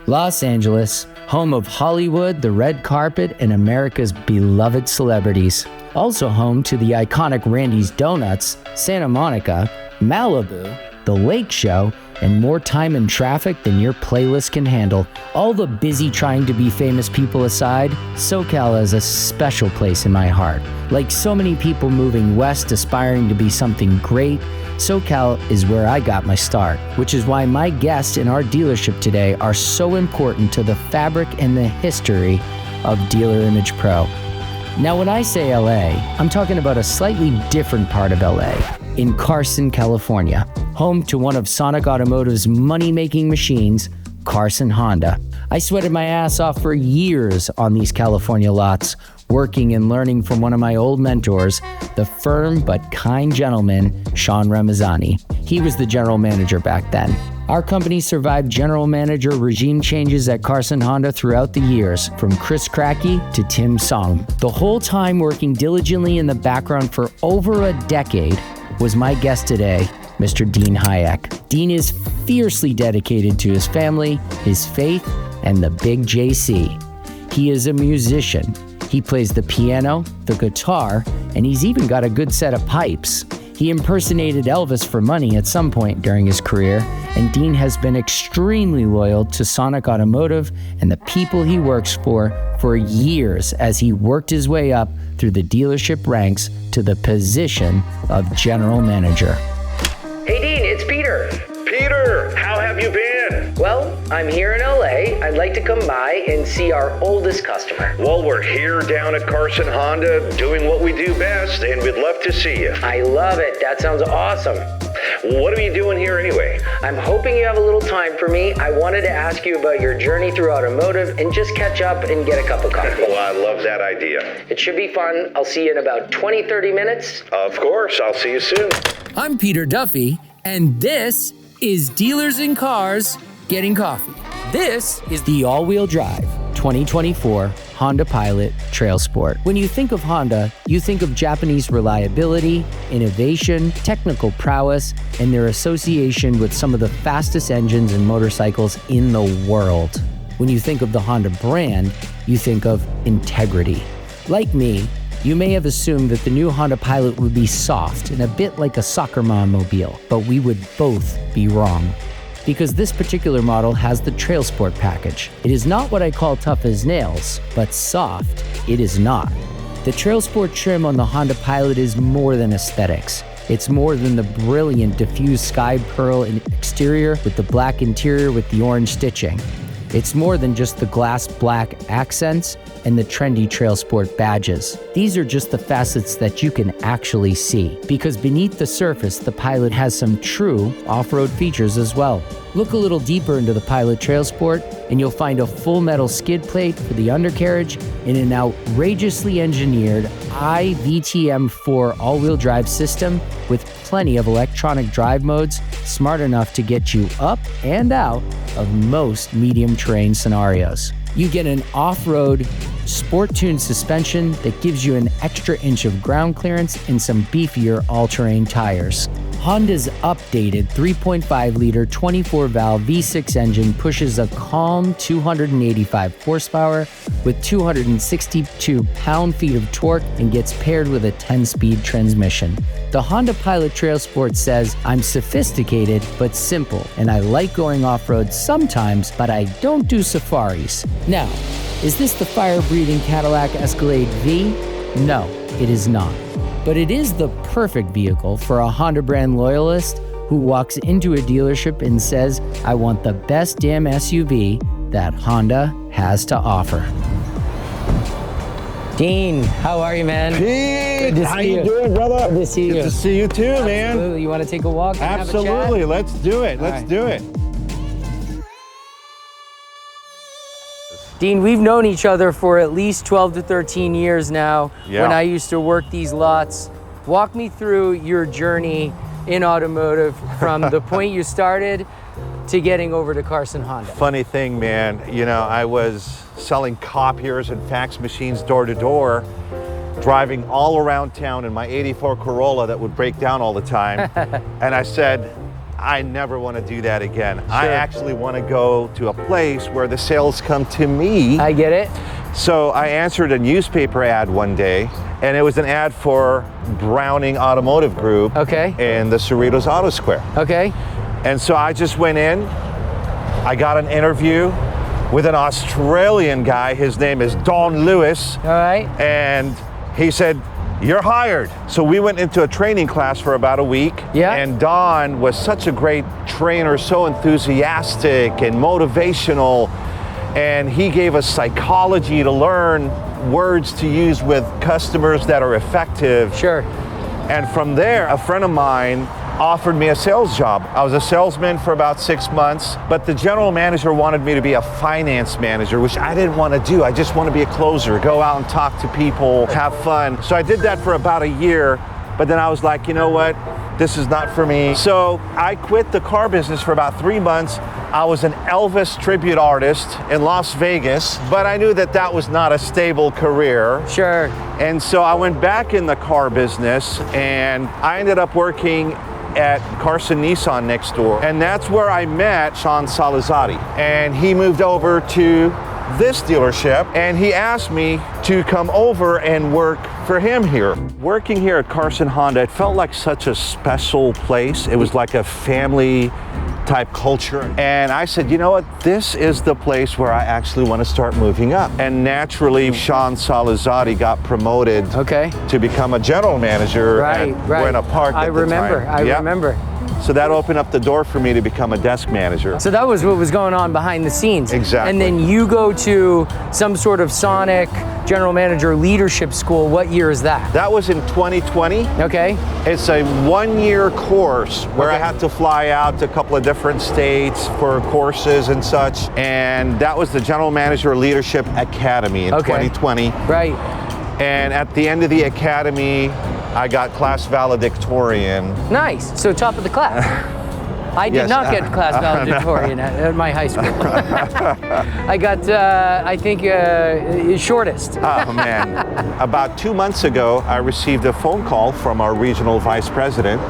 Los Angeles, home of Hollywood, the red carpet, and America's beloved celebrities. Also home to the iconic Randy's Donuts, Santa Monica, Malibu, the Lake Show, and more time in traffic than your playlist can handle. All the busy trying to be famous people aside, SoCal has a special place in my heart. Like so many people moving west aspiring to be something great, SoCal is where I got my start, which is why my guests in our dealership today are so important to the fabric and the history of Dealer Image Pro. Now, when I say LA, I'm talking about a slightly different part of LA, in Carson, California, home to one of Sonic Automotive's money-making machines, Carson Honda. I sweated my ass off for years on these California lots, working and learning from one of my old mentors, the firm but kind gentleman, Sean Ramazzani. He was the general manager back then. Our company survived general manager regime changes at Carson Honda throughout the years, from Chris Cracky to Tim Song. The whole time working diligently in the background for over a decade was my guest today, Mr. Dean Hayek. Dean is fiercely dedicated to his family, his faith, and the big JC. He is a musician. He plays the piano, the guitar, and he's even got a good set of pipes. He impersonated Elvis for money at some point during his career, and Dean has been extremely loyal to Sonic Automotive and the people he works for years as he worked his way up through the dealership ranks to the position of general manager. Hey Dean, it's Peter. Peter, how have you been? Well, I'm here in LA. I'd like to come by and see our oldest customer. Well, we're here down at Carson Honda doing what we do best, and we'd love to see you. I love it. That sounds awesome. What are you doing here anyway? I'm hoping you have a little time for me. I wanted to ask you about your journey through automotive and just catch up and get a cup of coffee. Well, I love that idea. It should be fun. I'll see you in about 20-30 minutes. Of course, I'll see you soon. I'm Peter Duffy, and this is Dealers in Cars Getting Coffee. This is the all-wheel drive 2024 Honda Pilot TrailSport. When you think of Honda, you think of Japanese reliability, innovation, technical prowess, and their association with some of the fastest engines and motorcycles in the world. When you think of the Honda brand, you think of integrity. Like me, you may have assumed that the new Honda Pilot would be soft and a bit like a soccer mom mobile, but we would both be wrong. Because this particular model has the TrailSport package. It is not what I call tough as nails, but soft, it is not. The TrailSport trim on the Honda Pilot is more than aesthetics. It's more than the brilliant diffused sky pearl exterior with the black interior with the orange stitching. It's more than just the glass black accents and the trendy TrailSport badges. These are just the facets that you can actually see, because beneath the surface, the Pilot has some true off-road features as well. Look a little deeper into the Pilot TrailSport and you'll find a full metal skid plate for the undercarriage and an outrageously engineered iVTM4 all-wheel drive system with plenty of electronic drive modes smart enough to get you up and out of most medium terrain scenarios. You get an off-road sport-tuned suspension that gives you an extra inch of ground clearance and some beefier all-terrain tires. Honda's updated 3.5-liter 24-valve V6 engine pushes a calm 285 horsepower with 262 pound-feet of torque and gets paired with a 10-speed transmission. The Honda Pilot TrailSport says, "I'm sophisticated but simple, and I like going off-road sometimes, but I don't do safaris." Now, is this the fire-breathing Cadillac Escalade V? No, it is not. But it is the perfect vehicle for a Honda brand loyalist who walks into a dealership and says, "I want the best damn SUV that Honda has to offer." Dean, how are you, man? Pete, how you doing, brother? Good to see you. Good to see you too, man. Absolutely. You want to take a walk and Absolutely. have a chat? Let's do it. Let's do it. Dean, we've known each other for at least 12 to 13 years now. Yeah. When I used to work these lots. Walk me through your journey in automotive from the point you started to getting over to Carson Honda. Funny thing, man, you know, I was selling copiers and fax machines door to door, driving all around town in my '84 Corolla that would break down all the time. And I said, I never want to do that again. I actually want to go to a place where the sales come to me. I get it. So I answered a newspaper ad one day, and it was an ad for Browning Automotive Group in the Cerritos Auto Square. Okay. And so I just went in, I got an interview with an Australian guy. His name is Don Lewis. All right. And he said, "You're hired." So we went into a training class for about a week. Yeah. And Don was such a great trainer, so enthusiastic and motivational. And he gave us psychology to learn words to use with customers that are effective. Sure. And from there, a friend of mine offered me a sales job. I was a salesman for about 6 months, but the general manager wanted me to be a finance manager, which I didn't want to do. I just want to be a closer, go out and talk to people, have fun. So I did that for about a year, but then I was like, you know what? This is not for me. So I quit the car business for about 3 months. I was an Elvis tribute artist in Las Vegas, but I knew that that was not a stable career. Sure. And so I went back in the car business, and I ended up working at Carson Nissan next door. And that's where I met Sean Salazari. And he moved over to this dealership, and he asked me to come over and work for him here. Working here at Carson Honda, it felt like such a special place. It was like a family type culture. And I said, you know what? This is the place where I actually want to start moving up. And naturally, Sean Salazari got promoted to become a general manager at Buena Park at the time. I remember. So that opened up the door for me to become a desk manager. So that was what was going on behind the scenes. Exactly. And then you go to some sort of Sonic General Manager Leadership School. What year is that? That was in 2020. Okay. It's a 1-year course where I had to fly out to a couple of different states for courses and such. And that was the General Manager Leadership Academy in 2020. Right. And at the end of the academy, I got class valedictorian. Nice. So top of the class. I did not get class valedictorian at my high school. I got, I think, shortest. Oh, man. About 2 months ago, I received a phone call from our regional vice president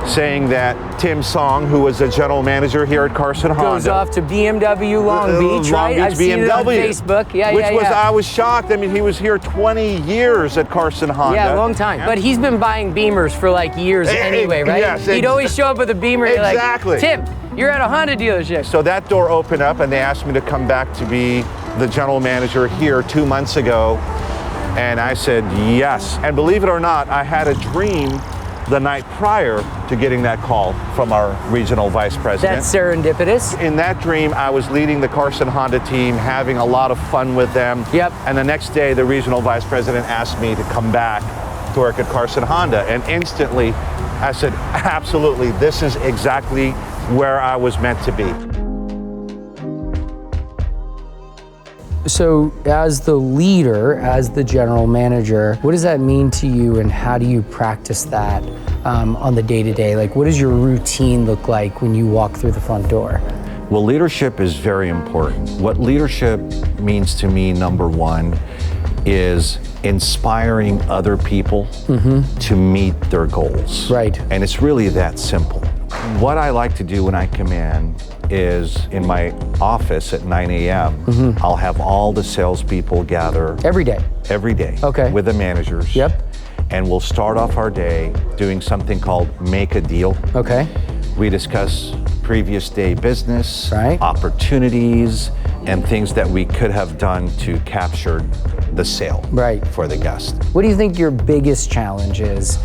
saying that Tim Song, who was a general manager here at Carson Honda, goes off to BMW Long Beach, right? I've seen it on Facebook. I was shocked. I mean, he was here 20 years at Carson Honda. Yeah, a long time. But he's been buying Beamers for like years anyway, right? Yes, he'd always show up with a Beamer. Exactly. Like, Tim, you're at a Honda dealership. So that door opened up, and they asked me to come back to be the general manager here 2 months ago. And I said yes. And believe it or not, I had a dream the night prior to getting that call from our regional vice president. That's serendipitous. In that dream, I was leading the Carson Honda team, having a lot of fun with them. Yep. And the next day, the regional vice president asked me to come back to work at Carson Honda. And instantly, I said, absolutely, this is exactly where I was meant to be. So as the leader, as the general manager, what does that mean to you, and how do you practice that on the day-to-day? Like, what does your routine look like when you walk through the front door? Well, leadership is very important. What leadership means to me, number one, is inspiring other people to meet their goals. Right. And it's really that simple. What I like to do when I come in is in my office at 9 a.m., I'll have all the salespeople gather. Every day? Every day. Okay. With the managers. Yep. And we'll start off our day doing something called Make a Deal. Okay. We discuss previous day business, right, opportunities, and things that we could have done to capture the sale for the guest. What do you think your biggest challenge is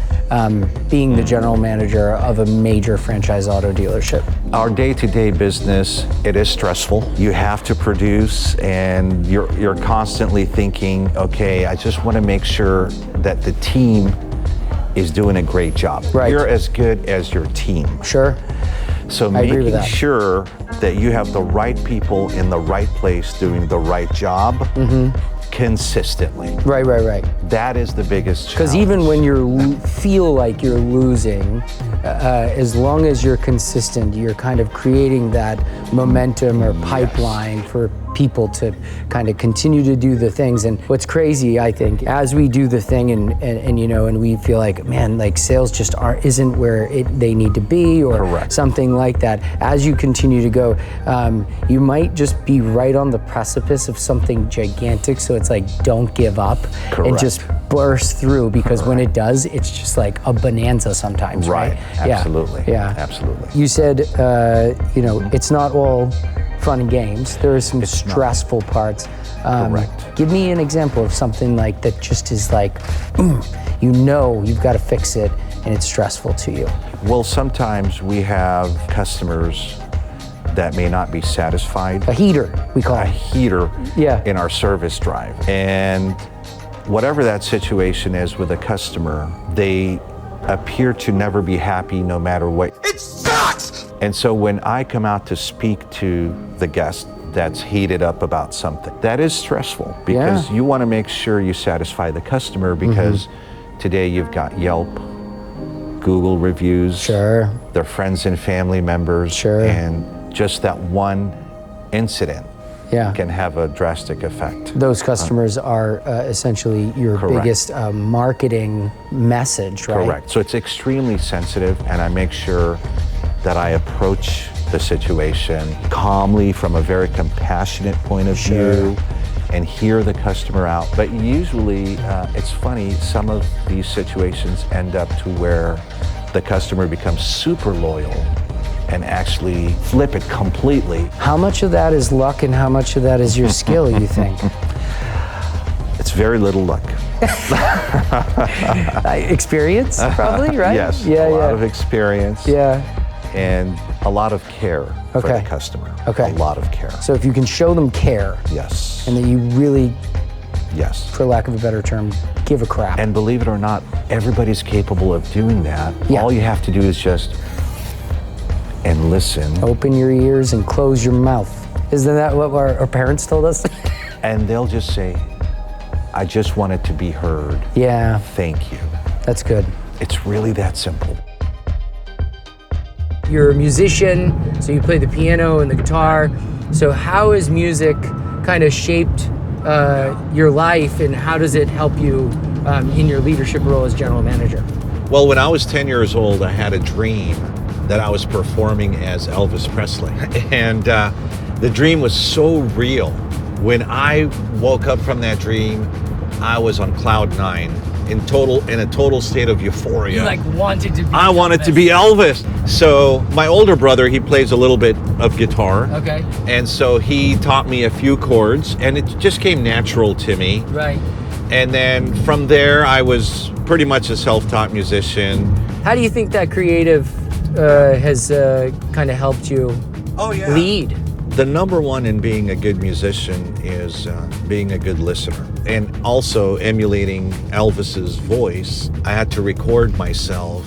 being the general manager of a major franchise auto dealership? Our day-to-day business, it is stressful. You have to produce, and you're constantly thinking, okay, I just want to make sure that the team is doing a great job. Right. You're as good as your team. Sure. So making sure that you have the right people in the right place doing the right job consistently. Right. That is the biggest challenge. Because even when you feel like you're losing, as long as you're consistent, you're kind of creating that momentum or pipeline for people to kind of continue to do the things. And what's crazy, I think, as we do the thing and we feel like, man, like sales just isn't where they need to be or Correct. something like that. As you continue to go, you might just be right on the precipice of something gigantic. So it's like, don't give up and Correct. just burst through, because when it does, it's just like a bonanza sometimes, right? Absolutely. Yeah. Absolutely. You said, it's not all fun and games. There are some stressful parts. Correct. Give me an example of something like that just is like, you've got to fix it and it's stressful to you. Well, sometimes we have customers that may not be satisfied. A heater, we call A it. heater Yeah. in our service drive. And whatever that situation is with a customer, they appear to never be happy no matter what. It sucks! And so when I come out to speak to the guest that's heated up about something, that is stressful, because you want to make sure you satisfy the customer, because today you've got Yelp, Google reviews, Sure. their friends and family members, Sure. and just that one incident Yeah. can have a drastic effect. Those customers are essentially your Correct. biggest marketing message, right? Correct. So it's extremely sensitive, and I make sure that I approach the situation calmly from a very compassionate point of view and hear the customer out. But usually, it's funny, some of these situations end up to where the customer becomes super loyal and actually flip it completely. How much of that is luck and how much of that is your skill, you think? It's very little luck. Experience, probably, right? Yes, Yeah, a lot yeah. of experience. Yeah. And a lot of care for the Okay. customer. Okay. A lot of care. So if you can show them care Yes. and that you really, Yes. for lack of a better term, give a crap. And believe it or not, everybody's capable of doing that. Yeah. All you have to do is just and listen. Open your ears and close your mouth. Isn't that what our parents told us? And they'll just say, I just wanted to be heard. Yeah, Thank you. that's good. It's really that simple. You're a musician, so you play the piano and the guitar. So how has music kind of shaped your life, and how does it help you in your leadership role as general manager? Well, when I was 10 years old, I had a dream that I was performing as Elvis Presley. And the dream was so real. When I woke up from that dream, I was on cloud 9 in a total state of euphoria. Wanted to be I wanted to be Elvis. So my older brother, he plays a little bit of guitar. Okay. And so he taught me a few chords, and it just came natural to me. Right. And then from there, I was pretty much a self-taught musician. How do you think that creative has kind of helped you lead? The number one in being a good musician is being a good listener, and also emulating Elvis's voice. I had to record myself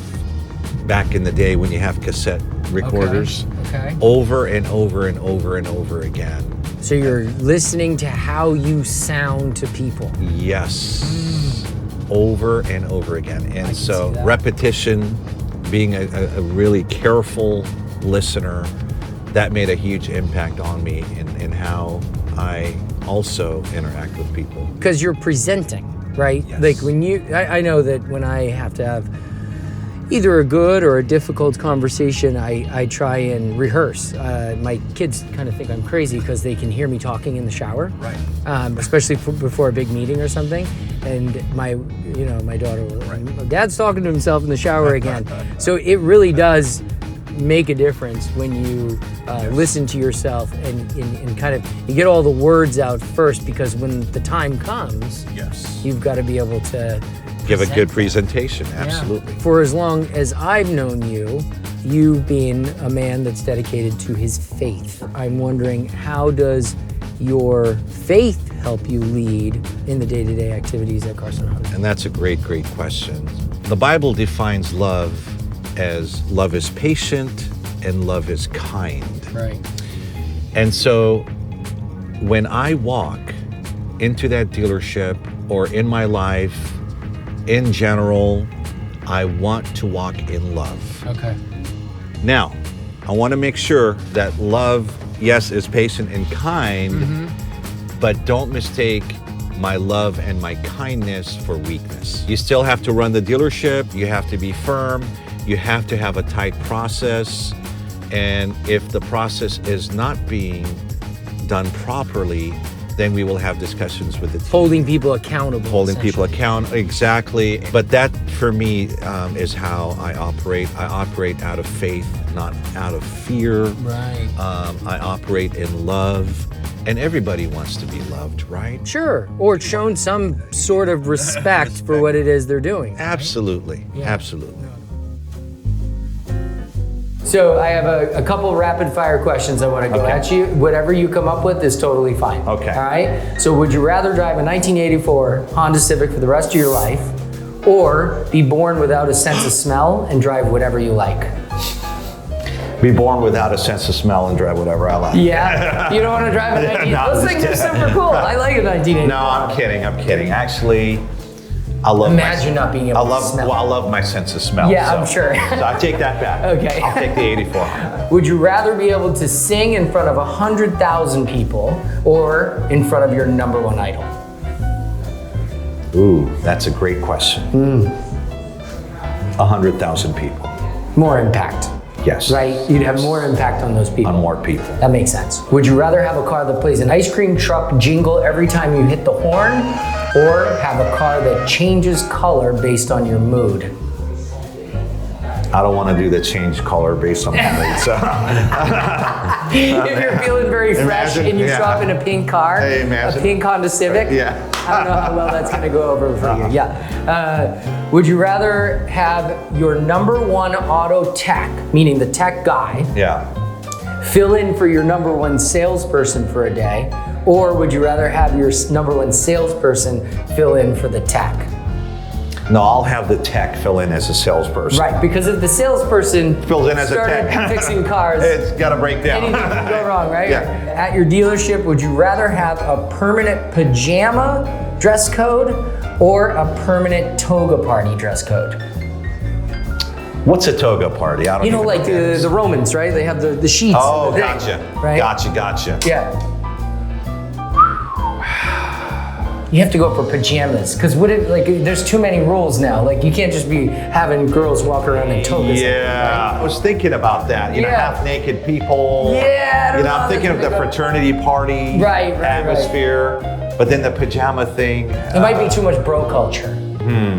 back in the day when you have cassette recorders Okay. over and over and over and over again. So you're listening to how you sound to people. Yes, over and over again. And can so see that. repetition, being a really careful listener, that made a huge impact on me in how I also interact with people. Because you're presenting, right? Yes. Like when I know that when I have to have either a good or a difficult conversation, I try and rehearse. My kids kind of think I'm crazy because they can hear me talking in the shower, Right. Especially before a big meeting or something. And my daughter will, Dad's talking to himself in the shower again. So it really does make a difference when you listen to yourself and kind of you get all the words out first, because when the time comes, Yes. you've got to be able to Give a present good that. presentation, Yeah. absolutely. For as long as I've known you, you've been a man that's dedicated to his faith. I'm wondering, how does your faith help you lead in the day-to-day activities at Carson Honda? And that's a great, great question. The Bible defines love as love is patient and love is kind. Right. And so when I walk into that dealership or in my life in general, I want to walk in love. Okay. Now, I want to make sure that love yes, is patient and kind, but don't mistake my love and my kindness for weakness. You still have to run the dealership. You have to be firm. You have to have a tight process. And if the process is not being done properly, then we will have discussions with the team. Holding people accountable. Holding people accountable, exactly. But that, for me, is how I operate. I operate out of faith, not out of fear. Right. I operate in love, and everybody wants to be loved, right? Sure. Or shown some sort of respect for what it is they're doing. Right? Absolutely, absolutely. So I have a couple rapid fire questions I want to go at you. Whatever you come up with is totally fine. Okay. All right? So would you rather drive a 1984 Honda Civic for the rest of your life, or be born without a sense of smell and drive whatever you like? Be born without a sense of smell and drive whatever I like. Yeah? You don't want to drive a 1984? Those things are super cool. I like a 1984. No, I'm kidding. Actually, I love Imagine not being able to smell. Well, I love my sense of smell. Yeah, so, I'm sure. So I take that back. Okay. I'll take the 84. Would you rather be able to sing in front of 100,000 people or in front of your number one idol? Ooh, that's a great question. 100,000 people. More impact. Yes. Right? You'd have more impact on those people. On more people. That makes sense. Would you rather have a car that plays an ice cream truck jingle every time you hit the horn, or have a car that changes color based on your mood? I don't want to do the change color based on my mood. So. If you're feeling very fresh and you show up in a pink car, a pink Honda Civic, Yeah. I don't know how well that's going to go over for you. Yeah. Would you rather have your number one auto tech, meaning the tech guy, fill in for your number one salesperson for a day, or would you rather have your number one salesperson fill in for the tech? No, I'll have the tech fill in as a salesperson. Right, because if the salesperson fills in as a started tech fixing cars, it's got to break down. anything can go wrong, right? Yeah. At your dealership, would you rather have a permanent pajama dress code or a permanent toga party dress code? What's a toga party? I don't You know, even like what that is. the Romans, right? They have the sheets. Oh, and the thing, gotcha. Right? Gotcha. Yeah. You have to go for pajamas, because there's too many rules now. Like, you can't just be having girls walk around in togas. Yeah, I was thinking about that. You know, half naked people. Yeah, I don't know. I'm thinking of the fraternity party atmosphere. But then the pajama thing. It might be too much bro culture.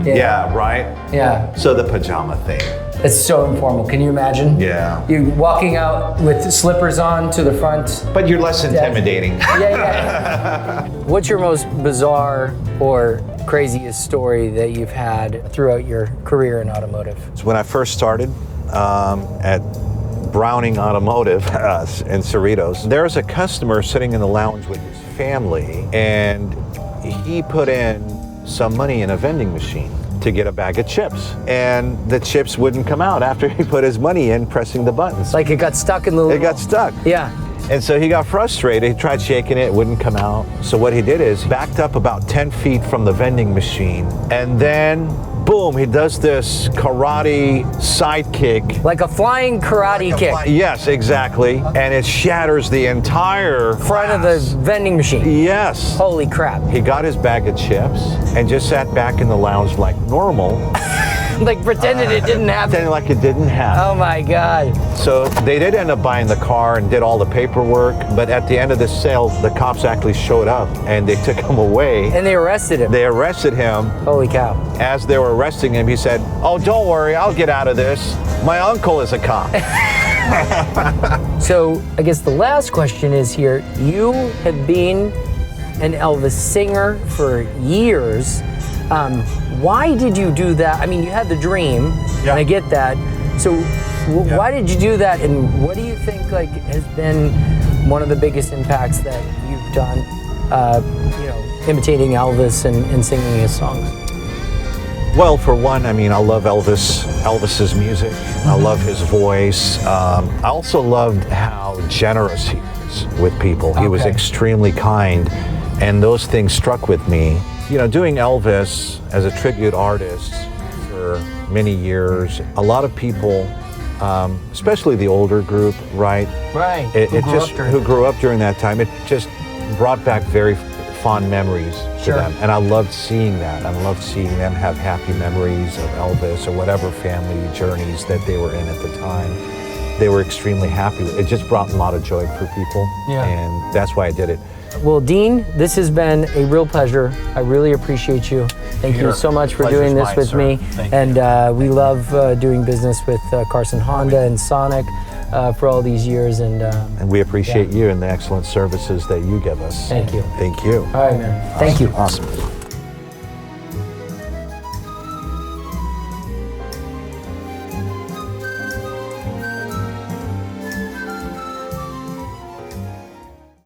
Yeah, right? Yeah. So the pajama thing. It's so informal. Can you imagine? Yeah. You walking out with slippers on to the front. But you're less intimidating. Yeah. What's your most bizarre or craziest story that you've had throughout your career in automotive? So when I first started at Browning Automotive in Cerritos, there was a customer sitting in the lounge with his family, and he put in some money in a vending machine to get a bag of chips, and the chips wouldn't come out after he put his money in pressing the buttons. Like it got stuck in the It got stuck. Yeah. And so he got frustrated. He tried shaking it, wouldn't come out. So what he did is backed up about 10 feet from the vending machine, and then boom, he does this karate side kick. Like a flying karate kick. Yes, exactly. And it shatters the entire front of the vending machine. Yes. Holy crap. He got his bag of chips and just sat back in the lounge like normal. Like pretended it didn't happen. Pretending like it didn't happen. Oh my God. So they did end up buying the car and did all the paperwork, but at the end of the sale, the cops actually showed up and they took him away. And they arrested him. They arrested him. Holy cow. As they were arresting him, he said, "Oh, don't worry, I'll get out of this. My uncle is a cop." So I guess the last question is here, you have been an Elvis singer for years. Why did you do that? I mean, you had the dream, and I get that. So why did you do that, and what do you think has been one of the biggest impacts that you've done, imitating Elvis and singing his songs? Well, for one, I mean, I love Elvis's music. I love his voice. I also loved how generous he was with people. He was extremely kind, and those things struck with me. You know, doing Elvis as a tribute artist for many years, a lot of people especially the older group, right? Right. Who grew up during that time. It just brought back very fond memories to them. And I loved seeing that. I loved seeing them have happy memories of Elvis or whatever family journeys that they were in at the time. They were extremely happy. It just brought a lot of joy for people. And that's why I did it. Well, Dean, this has been a real pleasure. I really appreciate you. Thank you so much for doing this with me. And we love doing business with Carson Honda and Sonic for all these years. And we appreciate you and the excellent services that you give us. Thank you. Thank you. All right, man. Thank you. Awesome.